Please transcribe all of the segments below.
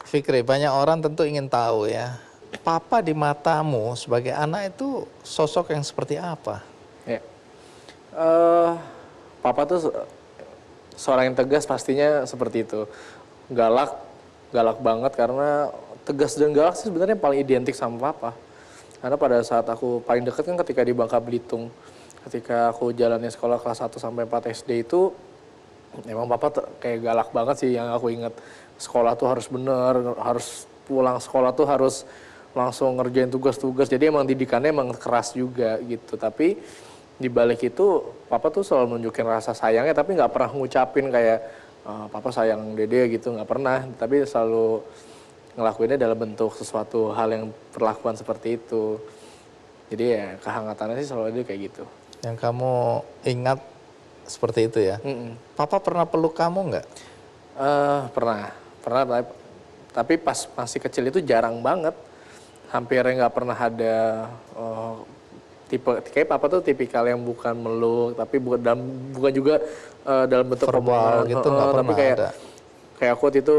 Fikri, banyak orang tentu ingin tahu ya, papa di matamu sebagai anak itu sosok yang seperti apa? Ya. Eh, Papa tuh seorang yang tegas pastinya seperti itu. Galak, galak banget karena tegas dan galak sih sebenarnya paling identik sama papa. Karena pada saat aku paling deket kan ketika di Bangka Belitung, ketika aku jalannya sekolah kelas 1 sampai 4 SD itu, emang papa kayak galak banget sih yang aku ingat. Sekolah tuh harus bener, harus pulang sekolah tuh harus langsung ngerjain tugas-tugas. Jadi emang didikannya emang keras juga gitu. Tapi di balik itu papa tuh selalu nunjukin rasa sayangnya tapi nggak pernah ngucapin kayak papa sayang dede gitu, nggak pernah, tapi selalu ngelakuinnya dalam bentuk sesuatu hal yang perlakuan seperti itu. Jadi ya kehangatannya sih selalu ada kayak gitu. Yang kamu ingat seperti itu ya? Papa pernah peluk kamu nggak? Pernah tapi pas masih kecil itu jarang banget, hampir nggak pernah ada. Tipe kayak papa tuh tipikal yang bukan meluk tapi bukan juga dalam bentuk Verbal omongan gitu nggak tapi pernah kayak ada. kayak aku waktu itu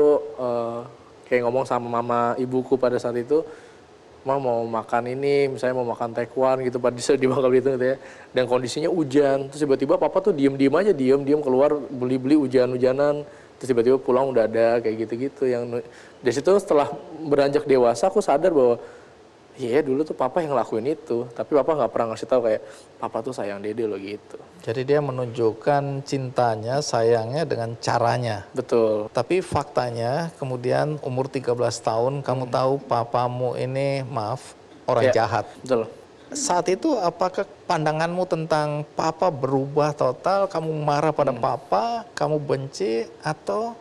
kayak ngomong sama mama ibuku pada saat itu, mau makan ini misalnya mau makan taekwondo gitu pada di Bangka Belitung gitu ya, dan kondisinya hujan, terus tiba-tiba papa tuh diem aja diem keluar beli hujan-hujanan, terus tiba-tiba pulang udah ada kayak gitu-gitu. Yang dari situ setelah beranjak dewasa aku sadar bahwa iya dulu tuh papa yang ngelakuin itu, tapi papa nggak pernah ngasih tahu kayak papa tuh sayang dede loh gitu. Jadi dia menunjukkan cintanya, sayangnya dengan caranya. Betul. Tapi faktanya kemudian umur 13 tahun kamu tahu papamu ini maaf orang Ya, jahat. betul. Saat itu apakah pandanganmu tentang papa berubah total, kamu marah pada papa, kamu benci, atau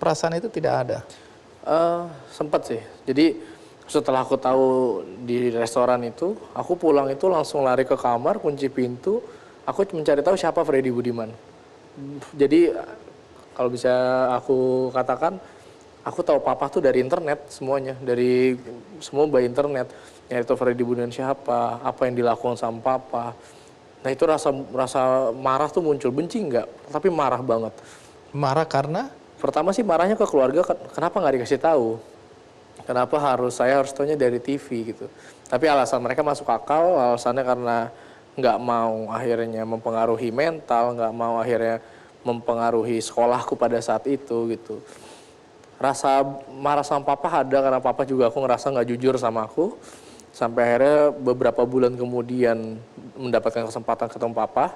perasaan itu tidak ada? Sempet sih. Jadi setelah aku tahu di restoran itu, aku pulang itu langsung lari ke kamar, kunci pintu, aku mencari tahu siapa Freddy Budiman. Jadi kalau bisa aku katakan, aku tahu papa tuh dari internet semuanya, dari semua by internet. Nyari tahu Freddy Budiman siapa, apa yang dilakukan sama papa. Nah itu rasa marah tuh muncul, benci enggak, tapi marah banget. Marah karena Pertama sih marahnya ke keluarga, kenapa nggak dikasih tahu? Kenapa saya harus taunya dari TV gitu. Tapi alasan mereka masuk akal, alasannya karena nggak mau akhirnya mempengaruhi mental, nggak mau akhirnya mempengaruhi sekolahku pada saat itu gitu. Rasa marah sama papa ada karena papa juga aku ngerasa nggak jujur sama aku. Sampai akhirnya beberapa bulan kemudian mendapatkan kesempatan ketemu papa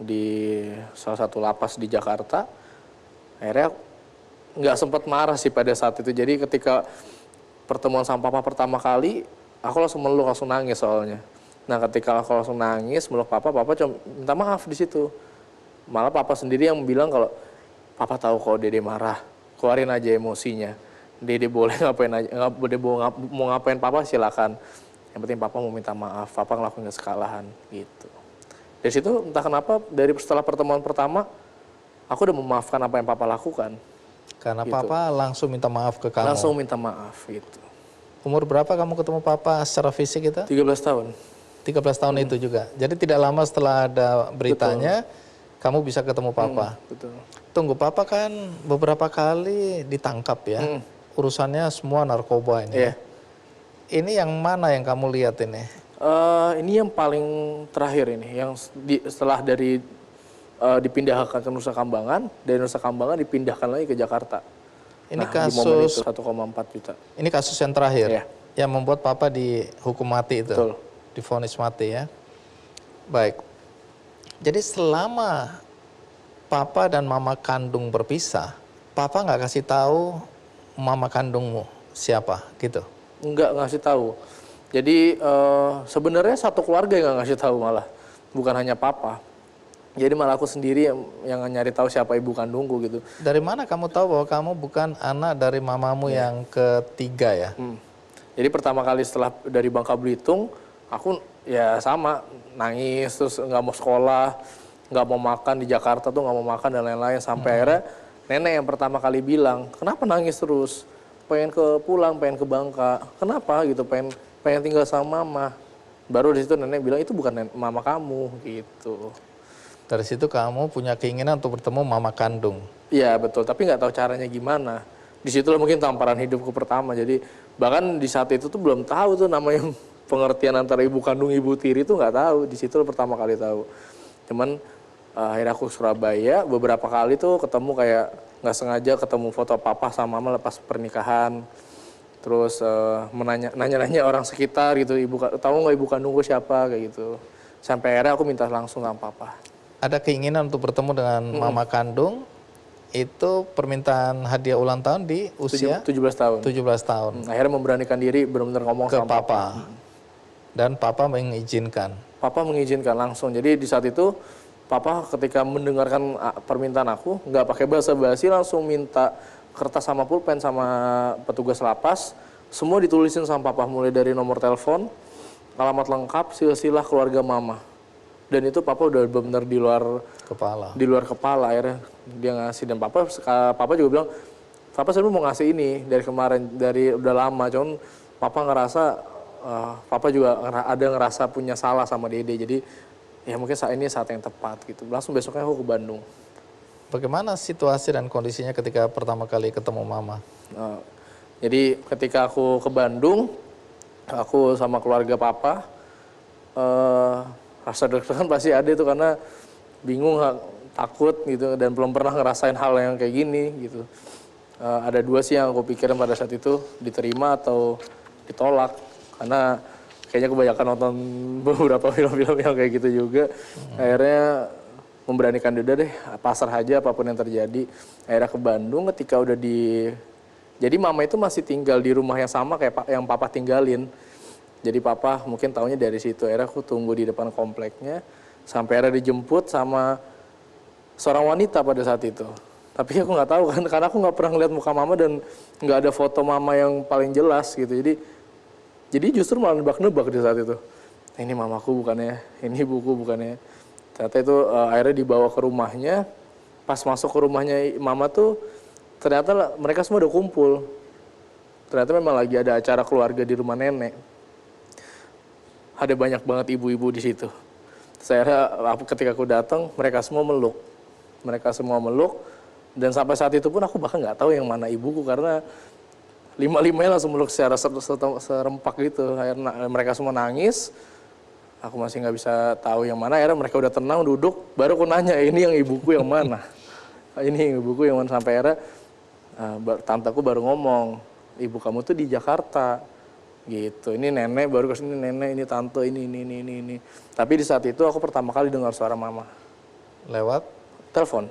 di salah satu lapas di Jakarta. Akhirnya nggak sempat marah sih pada saat itu. Jadi ketika pertemuan sama papa pertama kali, aku langsung meluk, langsung nangis soalnya. Nah ketika aku langsung nangis meluk papa cuma minta maaf di situ. Malah papa sendiri yang bilang kalau papa tahu kalau dede marah, keluarin aja emosinya. Dede boleh ngapain aja, mau ngapain papa silakan. Yang penting papa mau minta maaf, papa ngelakuin kesalahan gitu. Dari situ entah kenapa setelah pertemuan pertama, aku udah memaafkan apa yang papa lakukan. karena Gitu. papa langsung minta maaf ke kamu. Langsung minta maaf gitu. Umur berapa kamu ketemu papa secara fisik itu? 13 tahun. 13 tahun itu juga. Jadi tidak lama setelah ada beritanya, kamu bisa ketemu papa. Betul. Tunggu, papa kan beberapa kali ditangkap ya. Urusannya semua narkoba ini. Iya. Ini yang mana yang kamu lihat ini? Ini yang paling terakhir ini, yang setelah dipindahkan ke Nusa Kambangan, dari Nusa Kambangan dipindahkan lagi ke Jakarta. Ini Nah, di momen kasus itu 1,4 juta. Ini kasus yang terakhir. Iya. Yang membuat papa dihukum mati itu. Betul. Divonis mati ya. Baik. Jadi selama papa dan mama kandung berpisah, papa nggak kasih tahu mama kandungmu siapa gitu? Nggak ngasih tahu. Jadi sebenarnya satu keluarga yang nggak ngasih tahu malah, bukan hanya papa. Jadi malah aku sendiri yang nyari tahu siapa ibu kandungku gitu. Dari mana kamu tahu bahwa kamu bukan anak dari mamamu yang ketiga ya? Jadi pertama kali setelah dari Bangka Belitung, aku ya sama nangis, terus nggak mau sekolah, nggak mau makan di Jakarta tuh nggak mau makan dan lain-lain. Sampai akhirnya nenek yang pertama kali bilang, kenapa nangis terus? Pengen pulang, pengen ke Bangka. Kenapa gitu? Pengen tinggal sama mama. Baru di situ nenek bilang itu bukan mama kamu gitu. Dari situ kamu punya keinginan untuk bertemu mama kandung. Iya betul, tapi nggak tahu caranya gimana. di situlah mungkin tamparan hidupku pertama. Jadi bahkan di saat itu tuh belum tahu tuh namanya pengertian antara ibu kandung ibu tiri tuh nggak tahu. Di situ pertama kali tahu. Cuman akhirnya aku ke Surabaya, beberapa kali tuh ketemu kayak nggak sengaja ketemu foto papa sama mama lepas pernikahan. Terus nanya-nanya orang sekitar gitu, tahu nggak ibu kandungku siapa kayak gitu. Sampai akhirnya aku minta langsung sama papa. Ada keinginan untuk bertemu dengan mama kandung, itu permintaan hadiah ulang tahun di usia 17 tahun. 17 tahun Akhirnya memberanikan diri benar-benar ngomong ke sama papa. Dan papa mengizinkan. Papa mengizinkan langsung. Jadi di saat itu papa ketika mendengarkan permintaan aku nggak pakai basa-basi, langsung minta kertas sama pulpen sama petugas lapas. Semua ditulisin sama papa, mulai dari nomor telepon, alamat lengkap, silsilah keluarga mama. Dan itu papa udah benar-benar di luar kepala. Akhirnya dia ngasih, dan papa juga bilang, papa sebenarnya mau ngasih ini dari kemarin, dari udah lama. Cuman papa ngerasa papa juga ada ngerasa punya salah sama Dede. Jadi ya mungkin saat ini saat yang tepat gitu. Langsung besoknya aku ke Bandung. Bagaimana situasi dan kondisinya ketika pertama kali ketemu mama? Jadi ketika aku ke Bandung, aku sama keluarga papa, rasa deg-degan pasti ada itu karena bingung, takut gitu, dan belum pernah ngerasain hal yang kayak gini gitu. Ada dua sih yang aku pikirin pada saat itu, diterima atau ditolak. Karena kayaknya kebanyakan nonton beberapa film-film yang kayak gitu juga. Akhirnya memberanikan diri deh, pasrah aja apapun yang terjadi. Akhirnya ke Bandung, ketika udah jadi mama itu masih tinggal di rumah yang sama kayak yang papa tinggalin. Jadi papa mungkin taunya dari situ. Akhirnya aku tunggu di depan kompleknya sampai akhirnya dijemput sama seorang wanita pada saat itu. Tapi aku nggak tahu kan, karena aku nggak pernah ngeliat muka mama dan nggak ada foto mama yang paling jelas gitu. Jadi justru malah nebak-nebak di saat itu. Ini mamaku bukannya, ini ibuku bukannya. Ternyata itu akhirnya dibawa ke rumahnya. Pas masuk ke rumahnya mama tuh, ternyata mereka semua udah kumpul. Ternyata memang lagi ada acara keluarga di rumah nenek. Ada banyak banget ibu-ibu di situ. Ketika aku datang, mereka semua meluk. Dan sampai saat itu pun aku bahkan nggak tahu yang mana ibuku, karena lima-limanya langsung meluk secara serempak gitu. Akhirnya mereka semua nangis. Aku masih nggak bisa tahu yang mana. Akhirnya mereka udah tenang duduk, baru aku nanya, ini yang ibuku yang mana? Ini ibuku yang mana? Sampai akhirnya tanteku baru ngomong, ibu kamu tuh di Jakarta gitu. Ini nenek, baru kesini nenek, ini tante, ini. Tapi di saat itu aku pertama kali dengar suara mama. Lewat? Telepon.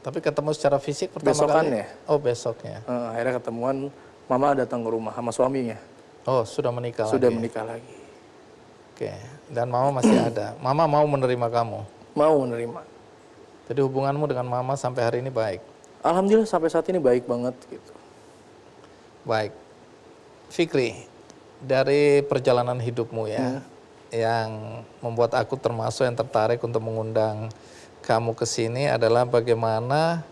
Tapi ketemu secara fisik pertama Besokannya. kali? Oh, besoknya. Akhirnya ketemuan, mama datang ke rumah sama suaminya. Oh, sudah menikah lagi? Sudah menikah lagi. Oke, dan mama masih ada. Mama mau menerima kamu? Mau menerima. Jadi hubunganmu dengan mama sampai hari ini baik? Alhamdulillah sampai saat ini baik banget gitu. Baik. Fikri, dari perjalanan hidupmu ya, yang membuat aku termasuk yang tertarik untuk mengundang kamu ke sini adalah bagaimana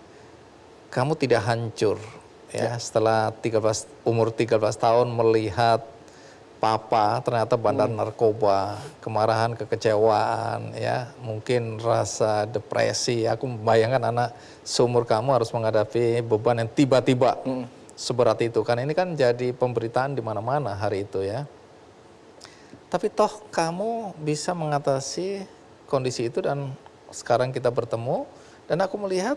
kamu tidak hancur ya setelah umur 13 tahun melihat papa ternyata bandar narkoba, kemarahan, kekecewaan ya, mungkin rasa depresi. Aku membayangkan anak seumur kamu harus menghadapi beban yang tiba-tiba seberat itu, kan ini kan jadi pemberitaan di mana-mana hari itu ya. Tapi toh kamu bisa mengatasi kondisi itu dan sekarang kita bertemu, dan aku melihat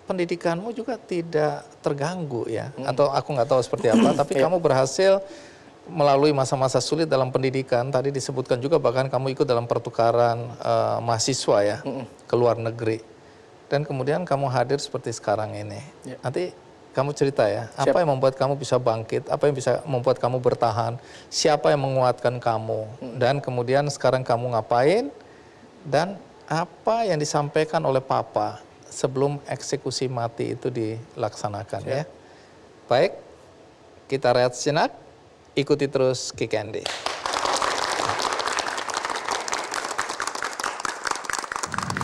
pendidikanmu juga tidak terganggu ya, atau aku nggak tahu seperti apa, tapi kamu berhasil melalui masa-masa sulit dalam pendidikan. Tadi disebutkan juga bahkan kamu ikut dalam pertukaran mahasiswa ya ke luar negeri, dan kemudian kamu hadir seperti sekarang ini. Nanti kamu cerita ya, apa yang membuat kamu bisa bangkit, apa yang bisa membuat kamu bertahan, siapa yang menguatkan kamu, dan kemudian sekarang kamu ngapain, dan apa yang disampaikan oleh papa sebelum eksekusi mati itu dilaksanakan ya. Baik, kita rehat sejenak, ikuti terus Kick Andy.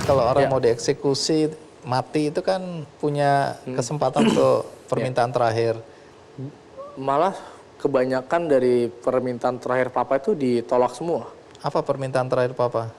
Kalau orang mau dieksekusi mati itu kan punya kesempatan untuk permintaan terakhir. Malah kebanyakan dari permintaan terakhir papa itu ditolak semua. Apa permintaan terakhir papa?